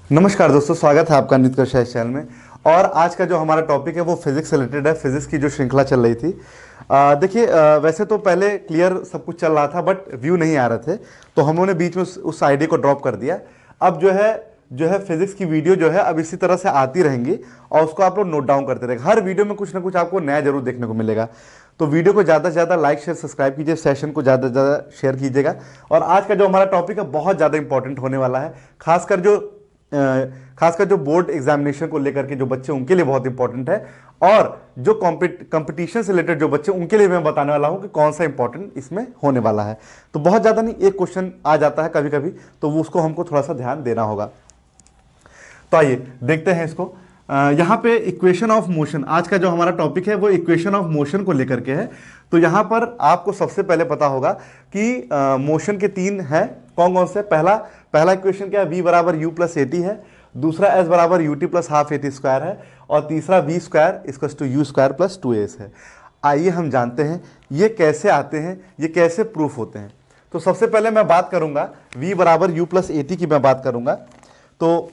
नमस्कार दोस्तों, स्वागत है आपका नित्य कौशल चैनल में। और आज का जो हमारा टॉपिक है वो फिजिक्स से रिलेटेड है। फिजिक्स की जो श्रृंखला चल रही थी, देखिए, वैसे तो पहले क्लियर सब कुछ चल रहा था बट व्यू नहीं आ रहे थे, तो हम लोगों ने बीच में उस आइडिया को ड्रॉप कर दिया। अब जो है फिजिक्स की वीडियो जो है अब इसी तरह से आती रहेंगी और उसको आप लोग नोट डाउन करते रहेंगे। हर वीडियो में कुछ ना कुछ आपको नया जरूर देखने को मिलेगा। तो वीडियो को ज़्यादा से ज़्यादा लाइक शेयर सब्सक्राइब कीजिए, सेशन को ज़्यादा से ज़्यादा शेयर कीजिएगा। और आज का जो हमारा टॉपिक है बहुत ज़्यादा इंपॉर्टेंट होने वाला है, खासकर जो बोर्ड एग्जामिनेशन को लेकर के जो बच्चे उनके लिए बहुत इंपॉर्टेंट है। और जो कंपटीशन से रिलेटेड जो बच्चे उनके लिए मैं बताने वाला हूं कि कौन सा इंपॉर्टेंट इसमें होने वाला है। तो बहुत ज़्यादा नहीं, एक क्वेश्चन आ जाता है कभी कभी, तो वो उसको हमको थोड़ा सा ध्यान देना होगा। तो आइए देखते हैं इसको। यहाँ पे इक्वेशन ऑफ मोशन, आज का जो हमारा टॉपिक है वो इक्वेशन ऑफ मोशन को लेकर के है। तो यहाँ पर आपको सबसे पहले पता होगा कि मोशन के तीन हैं, कौन कौन से। पहला इक्वेशन क्या है, v बराबर यू प्लस ए टी है। दूसरा s बराबर u t plus half a t square है। और तीसरा v square equal to u square plus 2s है। आइए हम जानते हैं ये कैसे आते हैं, ये कैसे प्रूफ होते हैं। तो सबसे पहले मैं बात करूंगा v बराबर यू प्लस ए टी की मैं बात करूंगा। तो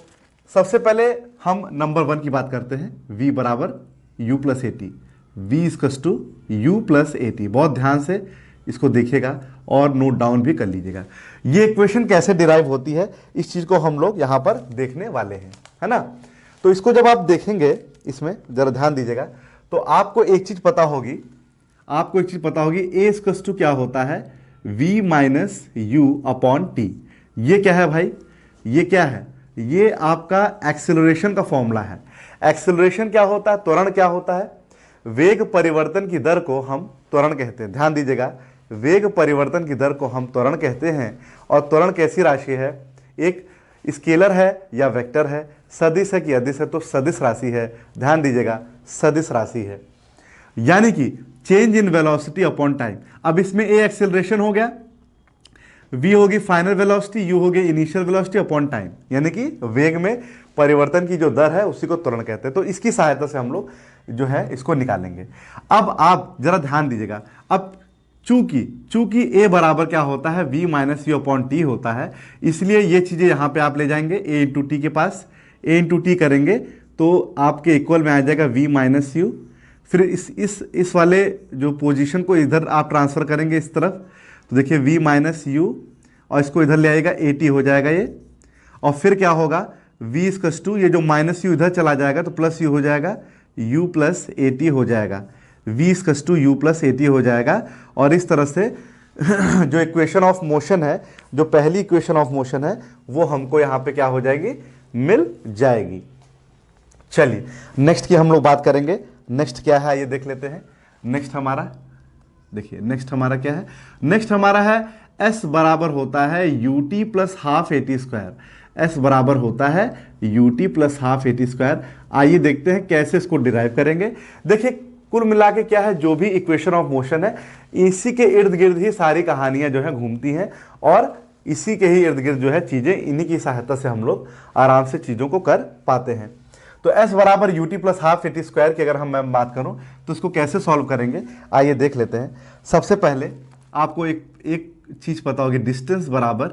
सबसे पहले हम नंबर 1 की बात करते हैं, v बराबर u plus a t, v equal to u plus a t. बहुत ध्यान से इसको देखिएगा और नोट डाउन भी कर लीजिएगा। ये इक्वेशन कैसे डिराइव होती है इस चीज को हम लोग यहां पर देखने वाले हैं, है ना। तो इसको जब आप देखेंगे, इसमें जरा ध्यान दीजिएगा, तो आपको एक चीज पता होगी, ए इक्वल टू क्या होता है, v minus u upon T. ये क्या है भाई, ये क्या है, ये आपका एक्सेलरेशन का फॉर्मूला है। एक्सेलरेशन क्या होता है, त्वरण क्या होता है, वेग परिवर्तन की दर को हम त्वरण कहते हैं। ध्यान दीजिएगा, वेग परिवर्तन की दर को हम त्वरण कहते हैं। और त्वरण कैसी राशि है, एक स्केलर है या वेक्टर है, सदिश है कि अदिश है, तो सदिश राशि है। ध्यान दीजिएगा, सदिश राशि है, यानी कि change in velocity upon time. अब इसमें ए एक्सेलरेशन हो गया, v होगी फाइनल वेलोसिटी, u होगी इनिशियल वेलोसिटी अपॉन टाइम, यानी कि वेग में परिवर्तन की जो दर है उसी को त्वरण कहते हैं। तो इसकी सहायता से हम लोग जो है इसको निकालेंगे। अब आप जरा ध्यान दीजिएगा, अब चूंकि a बराबर क्या होता है, v minus u upon T होता है, इसलिए ये चीजें यहां पे आप ले जाएंगे a इंटू टी के पास। a इंटू टी करेंगे तो आपके इक्वल में आ जाएगा v माइनस यू। फिर इस वाले जो पोजीशन को इधर आप ट्रांसफर करेंगे इस तरफ, तो देखिए v माइनस यू, और इसको इधर ले आएगा ए टी हो जाएगा ये। और फिर क्या होगा, v इक्वल टू, ये जो माइनस यू इधर चला जाएगा तो प्लस यू हो जाएगा, u प्लस ए टी हो जाएगा, v equal to u plus a t हो जाएगा। और इस तरह से जो इक्वेशन ऑफ मोशन है, जो पहली इक्वेशन ऑफ मोशन है, वो हमको यहाँ पे क्या हो जाएगी, मिल जाएगी। चलिए नेक्स्ट की हम लोग बात करेंगे। नेक्स्ट क्या है ये देख लेते हैं। नेक्स्ट हमारा देखिए, नेक्स्ट हमारा क्या है, नेक्स्ट हमारा है s बराबर होता है you t plus half a t square. s बराबर होता है you t plus half a t square. आइए देखते हैं कैसे इसको डिराइव करेंगे। देखिए कुल मिला के क्या है, जो भी इक्वेशन ऑफ मोशन है इसी के इर्द गिर्द ही सारी कहानियां जो है घूमती हैं, और इसी के ही इर्द गिर्द जो है चीजें, इन्हीं की सहायता से हम लोग आराम से चीजों को कर पाते हैं। तो s बराबर u t plus half a t square की अगर मैं बात करूं तो इसको कैसे सॉल्व करेंगे, आइए देख लेते हैं। सबसे पहले आपको एक चीज पता होगी, डिस्टेंस बराबर,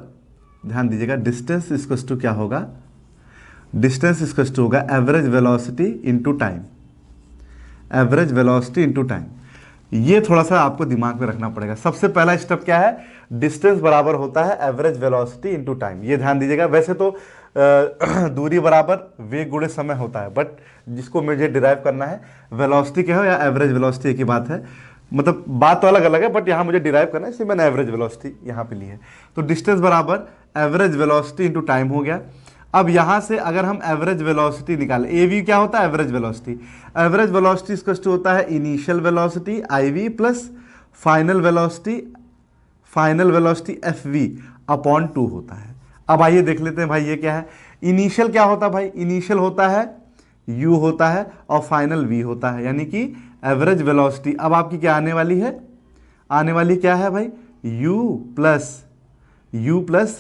ध्यान दीजिएगा, डिस्टेंस इक्वल टू क्या होगा, डिस्टेंस इक्वल टू होगा average velocity into time, average velocity into time. ये थोड़ा सा आपको दिमाग में रखना पड़ेगा। सबसे पहला स्टेप क्या है, डिस्टेंस बराबर होता है एवरेज वेलोसिटी इनटू टाइम। ये ध्यान दीजिएगा, वैसे तो दूरी बराबर वेग गुणे समय होता है, बट जिसको मुझे डिराइव करना है, वेलोसिटी क्या हो या एवरेज वेलोसिटी, एक ही बात है, मतलब बात तो अलग अलग है, बट यहाँ मुझे डिराइव करना है, इसलिए मैंने एवरेज वेलोसिटी यहाँ पे ली है। तो डिस्टेंस बराबर एवरेज वेलोसिटी इनटू टाइम हो गया। अब यहाँ से अगर हम एवरेज वेलोसिटी निकालें, ए वी क्या होता है, एवरेज वेलोसिटी। एवरेज वेलोसिटी इसका होता है initial velocity i v plus final velocity f v upon 2 होता है। अब आइए देख लेते हैं भाई ये क्या है। इनिशियल क्या होता है भाई, इनिशियल होता है u होता है और फाइनल v होता है, यानी कि एवरेज वेलोसिटी अब आपकी क्या आने वाली है, आने वाली क्या है भाई, u plus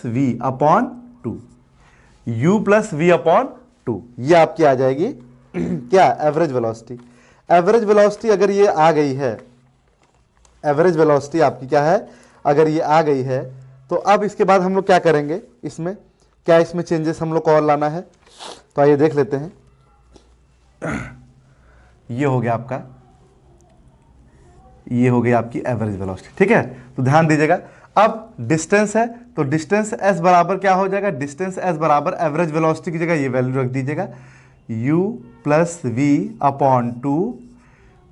v upon 2, u plus v upon 2, ये आपकी आ जाएगी क्या, एवरेज वेलोसिटी। एवरेज वेलोसिटी अगर ये आ गई है, एवरेज वेलोसिटी आपकी क्या है, अगर ये आ गई है, तो अब इसके बाद हम लोग क्या करेंगे, इसमें क्या, इसमें चेंजेस हम लोग को और लाना है। तो आइए देख लेते हैं। ये हो गया आपका, ये हो गई आपकी एवरेज वेलोसिटी, ठीक है। तो ध्यान दीजिएगा, अब डिस्टेंस है तो डिस्टेंस एस बराबर क्या हो जाएगा, डिस्टेंस एस बराबर एवरेज वेलोसिटी की जगह ये वैल्यू रख दीजिएगा, u प्लस वी अपॉन 2,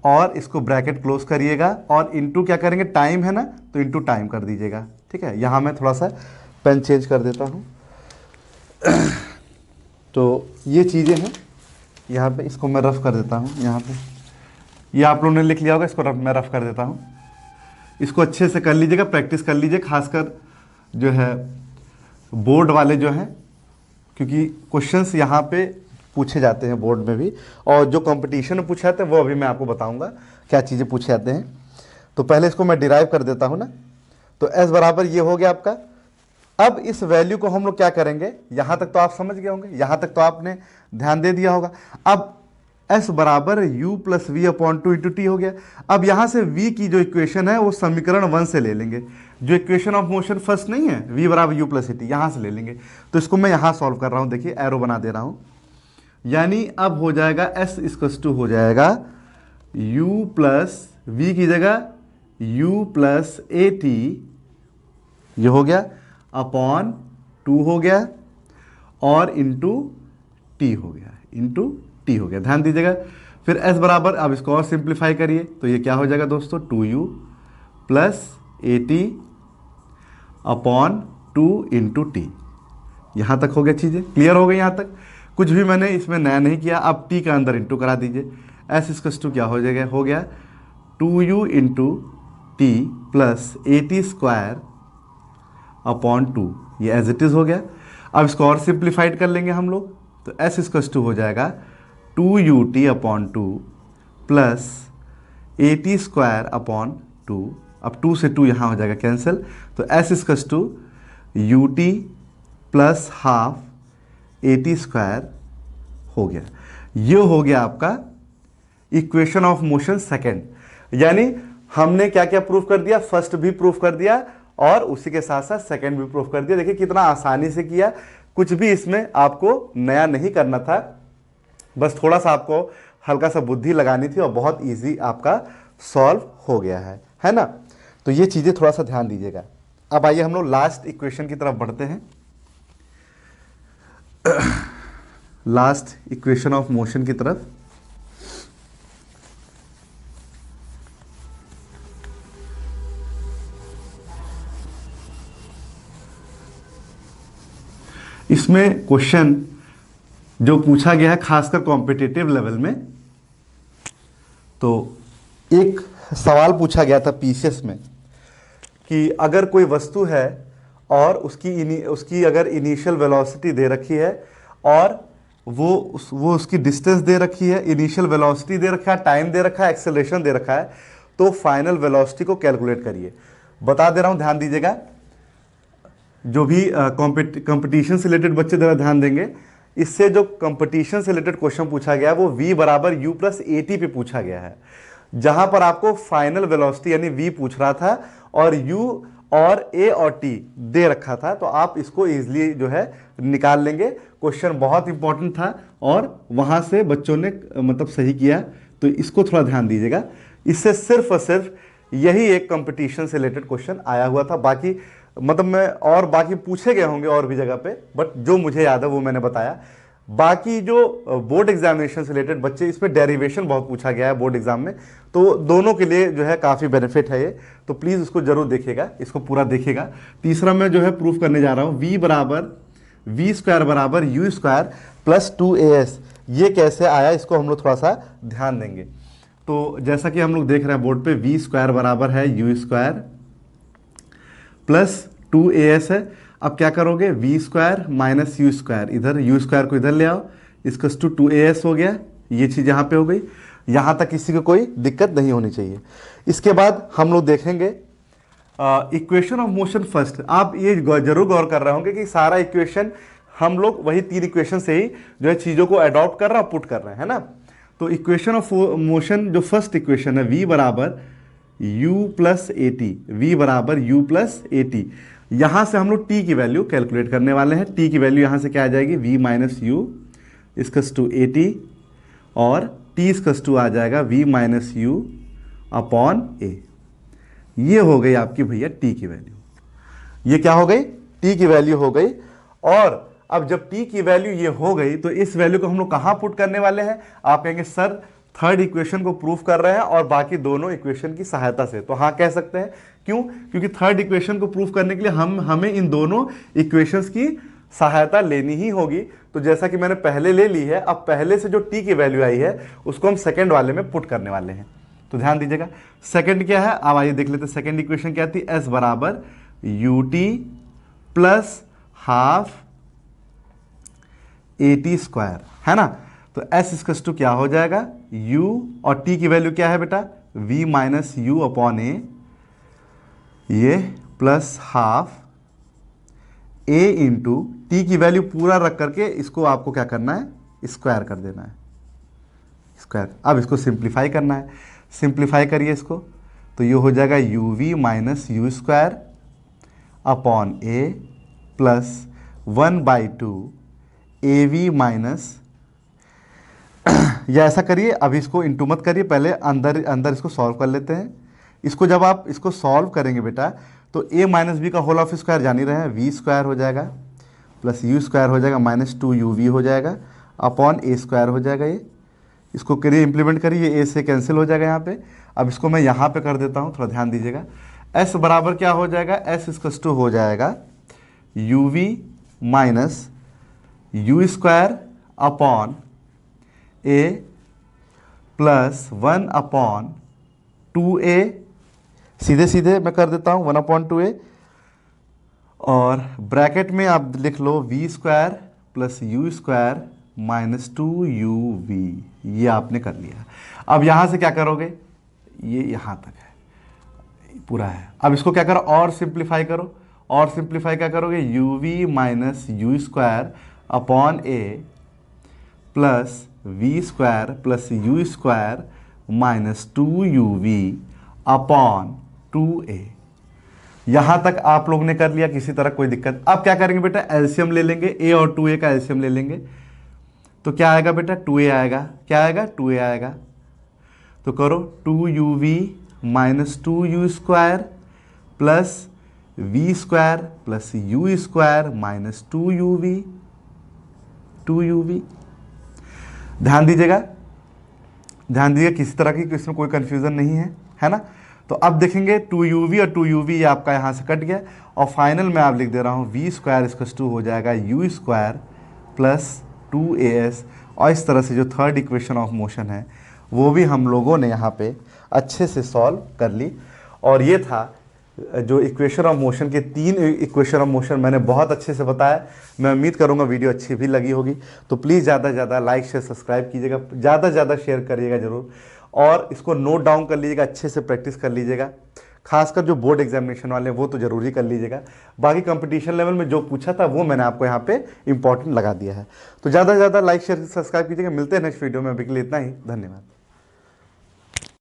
और इसको ब्रैकेट क्लोज करिएगा, और इनटू क्या करेंगे, टाइम है ना, तो इनटू टाइम कर दीजिएगा, ठीक है। यहां मैं थोड़ा सा पेन चेंज कर देता हूं। तो ये चीज़ें हैं यहाँ पे, इसको मैं रफ कर देता हूँ यहाँ पे, ये आप लोगों ने लिख लिया होगा, इसको मैं रफ कर देता हूँ। इसको अच्छे से कर लीजिएगा, प्रैक्टिस कर लीजिए, खासकर जो है बोर्ड वाले जो हैं, क्योंकि क्वेश्चंस यहाँ पे पूछे जाते हैं बोर्ड में भी, और जो कंपटीशन में पूछे जाते हैं वो अभी मैं आपको बताऊंगा क्या चीज़ें पूछे जाते हैं। तो पहले इसको मैं डिराइव कर देता हूँ ना, तो s बराबर ये हो गया आपका। अब इस वैल्यू को हम लोग क्या करेंगे, यहाँ तक तो आप समझ गए होंगे, यहाँ तक तो आपने ध्यान दे दिया होगा। अब s बराबर u plus v upon 2 into t हो गया। अब यहाँ से v की जो इक्वेशन है वो समीकरण 1 से ले लेंगे, जो इक्वेशन ऑफ मोशन फर्स्ट नहीं है, v बराबर u प्लस टी, यहाँ से ले लेंगे। तो इसको मैं यहाँ सॉल्व कर रहा हूँ, देखिए एरो बना दे रहा हूँ। यानी अब हो जाएगा s इक्वल्स टू हो जाएगा u प्लस वी की जगह u प्लस ए टी, ये हो गया, अपॉन 2 हो गया, और इंटू टी हो गया, इंटू टी हो गया। ध्यान दीजिएगा, फिर s बराबर, अब इसको और सिंप्लीफाई करिए तो ये क्या हो जाएगा दोस्तों, 2u plus a T upon 2 into T. यहाँ तक हो गया, चीज़ें क्लियर हो गई यहाँ तक, कुछ भी मैंने इसमें नया नहीं किया। अब t का अंदर इंटू करा दीजिए, s इक्वल्स टू क्या हो जाएगा, हो गया 2u into T plus a t square upon 2, ये एज इट इज़ हो गया। अब इसको और सिंप्लीफाइड कर लेंगे हम लोग, तो s इक्वल्स टू हो जाएगा 2ut upon 2 plus a t square upon 2। अब 2 से 2 यहाँ हो जाएगा कैंसिल, तो s equals to u t plus half a t square हो गया। ये हो गया आपका इक्वेशन ऑफ मोशन सेकेंड। यानी हमने क्या क्या प्रूफ कर दिया, फर्स्ट भी प्रूफ कर दिया और उसी के साथ साथ सेकेंड भी प्रूफ कर दिया। देखिए कितना आसानी से किया, कुछ भी इसमें आपको नया नहीं करना था, बस थोड़ा सा आपको हल्का सा बुद्धि लगानी थी और बहुत इजी आपका सॉल्व हो गया है ना। तो ये चीज़ें थोड़ा सा ध्यान दीजिएगा। अब आइए हम लोग लास्ट इक्वेशन की तरफ बढ़ते हैं। लास्ट इक्वेशन ऑफ मोशन की तरफ। इसमें क्वेश्चन जो पूछा गया है खासकर कॉम्पिटिटिव लेवल में, तो एक सवाल पूछा गया था पीसीएस में कि अगर कोई वस्तु है और उसकी अगर इनिशियल वेलोसिटी दे रखी है और वो उसकी डिस्टेंस दे रखी है, इनिशियल वेलोसिटी दे रखा है, टाइम दे रखा है, एक्सेलरेशन दे रखा है, तो फाइनल वेलोसिटी को कैलकुलेट करिए। बता दे रहा हूं, ध्यान दीजिएगा। जो भी कंपटीशन से रिलेटेड बच्चे जरा ध्यान देंगे, इससे जो कंपटीशन से रिलेटेड क्वेश्चन पूछा गया है वो v बराबर u प्लस ए टी पे पूछा गया है, जहां पर आपको फाइनल वेलोसिटी यानी v पूछ रहा था और u और a और t दे रखा था। तो आप इसको इजीली जो है निकाल लेंगे। क्वेश्चन बहुत इंपॉर्टेंट था और वहां से बच्चों ने मतलब सही किया, तो इसको थोड़ा ध्यान दीजिएगा। इससे सिर्फ और सिर्फ यही एक कंपटीशन से रिलेटेड क्वेश्चन आया हुआ था। बाकी मतलब मैं और बाकी पूछे गए होंगे और भी जगह पे, बट जो मुझे याद है वो मैंने बताया। बाकी जो बोर्ड एग्जामिनेशन से रिलेटेड बच्चे, इसमें डेरिवेशन बहुत पूछा गया है बोर्ड एग्जाम में, तो दोनों के लिए जो है काफ़ी बेनिफिट है ये, तो प्लीज़ उसको जरूर देखिएगा, इसको पूरा देखिएगा। तीसरा मैं जो है प्रूफ करने जा रहा हूँ, v बराबर वी स्क्वायर बराबर यू स्क्वायर प्लस 2as। ये कैसे आया इसको हम लोग थोड़ा सा ध्यान देंगे। तो जैसा कि हम लोग देख रहे हैं बोर्ड पे, वी स्क्वायर बराबर है यू स्क्वायर प्लस 2as है। अब क्या करोगे, v square minus u square, इधर यू स्क्वायर को इधर ले आओ, इसका 2as हो गया। ये चीज़ यहाँ पे हो गई, यहाँ तक किसी को कोई दिक्कत नहीं होनी चाहिए। इसके बाद हम लोग देखेंगे इक्वेशन ऑफ मोशन फर्स्ट। आप ये जरूर गौर कर रहे होंगे कि सारा इक्वेशन हम लोग वही 3 इक्वेशन से ही जो है चीज़ों को अडॉप्ट कर रहे हैं, पुट कर रहे हैं, है ना। तो इक्वेशन ऑफ मोशन जो फर्स्ट इक्वेशन है, v बराबर u plus a t, v बराबर u प्लस ए टी। यहाँ से हम लोग t की वैल्यू कैलकुलेट करने वाले हैं। t की वैल्यू यहाँ से क्या आ जाएगी, v माइनस यू इसकस टू ए टी, और टी इसकस टू आ जाएगा v minus u upon a. ये हो गई आपकी भैया टी की वैल्यू। ये क्या हो गई? टी की वैल्यू हो गई। और अब जब टी की वैल्यू ये हो गई तो इस वैल्यू को हम लोग कहां पुट करने वाले हैं? आप कहेंगे सर थर्ड इक्वेशन को प्रूफ कर रहे हैं और बाकी दोनों इक्वेशन की सहायता से, तो हाँ कह सकते हैं। क्यों? क्योंकि थर्ड इक्वेशन को प्रूफ करने के लिए हमें इन दोनों इक्वेशंस की सहायता लेनी ही होगी। तो जैसा कि मैंने पहले ले ली है, अब पहले से जो टी की वैल्यू आई है उसको हम सेकंड वाले में पुट करने वाले हैं। तो ध्यान दीजिएगा सेकंड क्या है, अब आइए देख लेते हैं। सेकंड इक्वेशन क्या थी? एस बराबर u t plus half a t square, है ना। तो एस इसकस टू क्या हो जाएगा? u, और t की वैल्यू क्या है बेटा? v minus u upon a, ये plus half a into T की वैल्यू पूरा रख करके इसको आपको क्या करना है? स्क्वायर कर देना है, स्क्वायर। अब इसको सिंप्लीफाई करना है, सिंप्लीफाई करिए इसको, तो ये हो जाएगा u v minus u square upon a plus 1/2 a v minus, या ऐसा करिए, अभी इसको इंटू मत करिए, पहले अंदर अंदर इसको सॉल्व कर लेते हैं। इसको जब आप इसको सॉल्व करेंगे बेटा तो a माइनस बी का होल ऑफ स्क्वायर जान ही रहे हैं, वी स्क्वायर हो जाएगा प्लस यू स्क्वायर हो जाएगा माइनस 2uv हो जाएगा अपॉन ए स्क्वायर हो जाएगा। ये इसको करिए, इंप्लीमेंट करिए, a से कैंसिल हो जाएगा यहाँ पे। अब इसको मैं यहाँ पे कर देता हूँ, थोड़ा ध्यान दीजिएगा। s बराबर क्या हो जाएगा? s इक्वल्स टू हो जाएगा uv minus u square upon a plus 1/2a, सीधे सीधे मैं कर देता हूँ 1/2a, और ब्रैकेट में आप लिख लो v square plus u square minus 2uv। ये आपने कर लिया। अब यहाँ से क्या करोगे? ये यहाँ तक है, पूरा है। अब इसको क्या करो? और सिंप्लीफाई करो, और सिंप्लीफाई क्या करोगे? uv minus u square upon a plus v square plus u square minus 2uv upon 2a। यहां तक आप लोग ने कर लिया, किसी तरह कोई दिक्कत? अब क्या करेंगे बेटा? एलसीएम ले लेंगे, a और 2a का एलसीएम ले लेंगे। तो क्या आएगा बेटा? 2a आएगा। क्या आएगा? 2a आएगा। तो करो 2uv minus 2u square plus v square plus u square minus 2uv। ध्यान दीजिएगा, ध्यान दीजिएगा, किसी तरह की इसमें कोई कंफ्यूजन नहीं है ना। तो अब देखेंगे 2uv और 2uv ये आपका यहाँ से कट गया, और फाइनल में आप लिख दे रहा हूँ वी स्क्वायर इक्वल्स टू हो जाएगा यू स्क्वायर प्लस 2as। और इस तरह से जो थर्ड इक्वेशन ऑफ मोशन है वो भी हम लोगों ने यहाँ पे अच्छे से सॉल्व कर ली। और ये था जो इक्वेशन ऑफ मोशन के 3 इक्वेशन ऑफ मोशन मैंने बहुत अच्छे से बताया। मैं उम्मीद करूंगा वीडियो अच्छी भी लगी होगी। तो प्लीज़ ज़्यादा से ज़्यादा लाइक शेयर सब्सक्राइब कीजिएगा, ज़्यादा से ज़्यादा शेयर करिएगा ज़रूर, और इसको नोट डाउन कर लीजिएगा, अच्छे से प्रैक्टिस कर लीजिएगा। खासकर जो बोर्ड एग्जामिनेशन वाले हैं वो तो ज़रूरी कर लीजिएगा। बाकी कंपटीशन लेवल में जो पूछा था वो मैंने आपको यहाँ पे इंपॉर्टेंट लगा दिया है। तो ज़्यादा से ज़्यादा लाइक शेयर सब्सक्राइब कीजिएगा। मिलते हैं नेक्स्ट वीडियो में, अभी के लिए इतना ही, धन्यवाद।